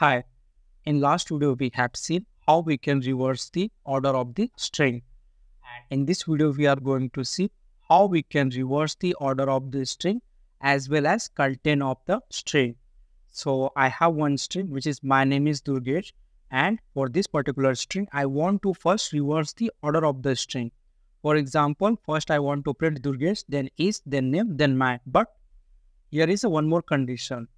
Hi, in last video we have seen how we can reverse the order of the string. And in this video we are going to see how we can reverse the order of the string as well as content of the string. So I have one string which is my name is Durgesh, and for this particular string I want to first reverse the order of the string. For example, first I want to print Durgesh, then is, then name, then my. But here is one more condition.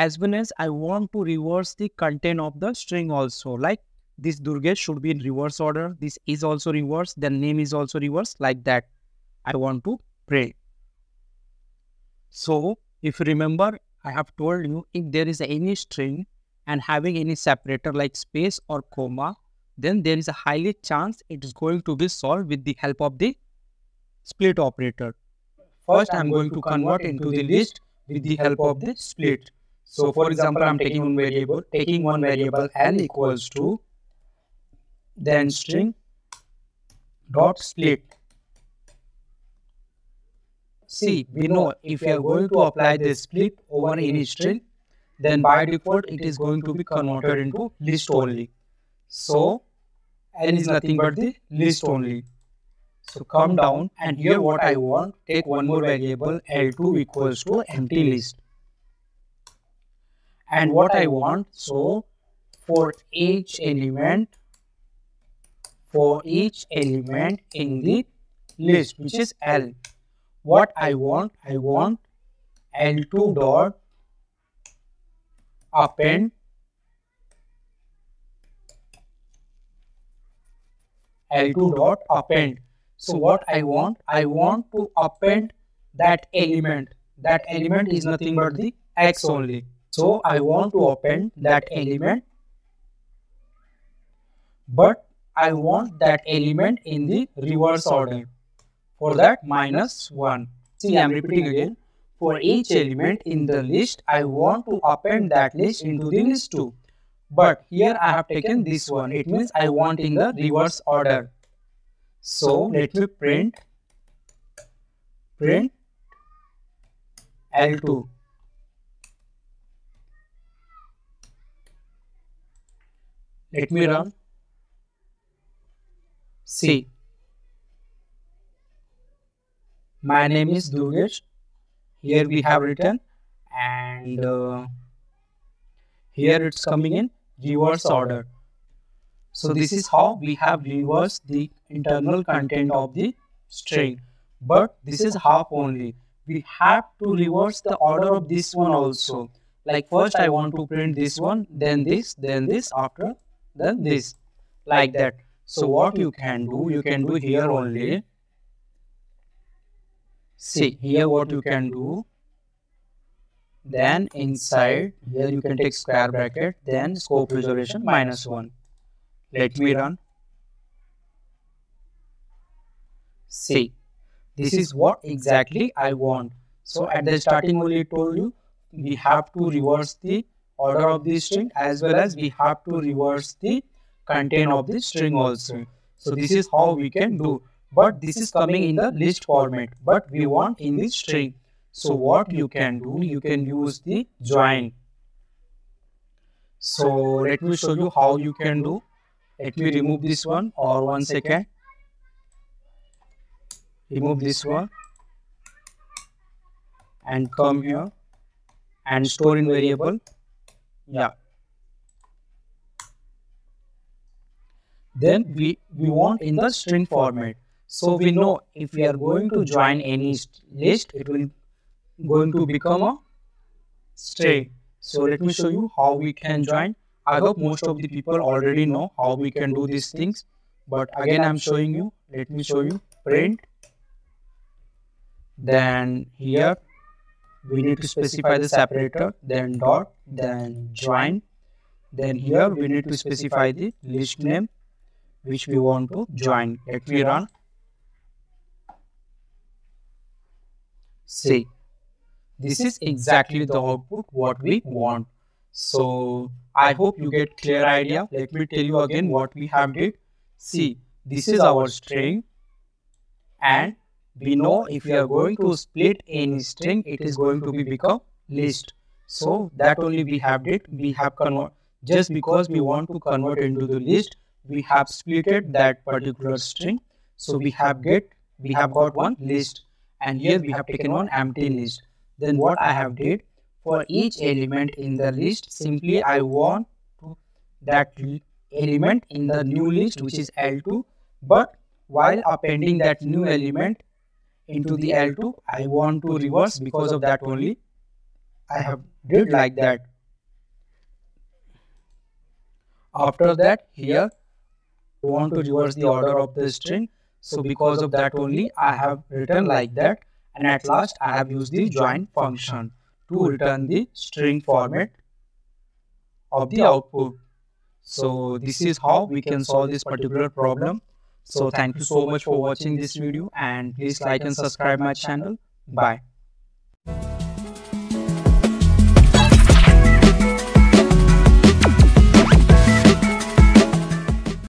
As well as I want to reverse the content of the string also. Like this Durgesh should be in reverse order. This is also reverse. Then name is also reverse. Like that I want to print. So if you remember, I have told you if there is any string and having any separator like space or comma, then there is a highly chance it is going to be solved with the help of the split operator. First, I'm going to convert into the list with the help of the split. So for example, I'm taking one variable L equals to then string dot split. See, we know if we are going to apply the split over any string, then by default it is going to be converted into list only. So L is nothing but the list only. So come down, and here what I want, take one more variable L2 equals to empty list. And what I want, so for each element in the list, which is L, what I want L2 dot append L2 dot append. So what I want to append that element. That element is nothing but the X only. So I want to append that element, but I want that element in the reverse order. For that, -1. See, I am repeating again. For each element in the list, I want to append that list into the list 2. But here I have taken this one. It means I want in the reverse order. So let me print L2. Let me run. See, my name is Durgesh. Here we have written, and here it's coming in reverse order. So this is how we have reversed the internal content of the string. But this is half only. We have to reverse the order of this one also. Like first I want to print this one, then this, after then this, like that. So what you can do here only. See, here what you can do. Then inside here you can take square bracket, then scope resolution -1. Let me run. See, this is what exactly I want. So at the starting only told you we have to reverse the order of the string as well as we have to reverse the content of the string also. So this is how we can do. But this is coming in the list format, but we want in the string. So what you can do, you can use the join. So let me show you how you can do. Let me remove this one, or 1 second. Remove this one and come here and store in variable. Yeah. Then we want in the string format. So we know if we are going to join any list, it will going to become a string. So let me show you how we can join. I hope most of the people already know how we can do these things, but again I'm showing you. Let me show you. Print, then here we need to specify the separator, then dot, then join, then here we need to specify the list name which we want to join. Let me run. See, this is exactly the output what we want. So I hope you get clear idea. Let me tell you again what we have did. See, this is our string, and we know if we are going to split any string, it is going to be become list. So that only we have did. We have Just because we want to convert into the list, we have splitted that particular string. So we have got one list, and here we have taken one empty list. Then what I have did, for each element in the list, simply I want that element in the new list, which is L2, but while appending that new element into the L2, I want to reverse. Because of that only I have did like that. After that, here I want to reverse the order of the string. So because of that only I have written like that, and at last I have used the join function to return the string format of the output. So this is how we can solve this particular problem. So thank you so much for watching this video, and please like and subscribe my channel. Bye.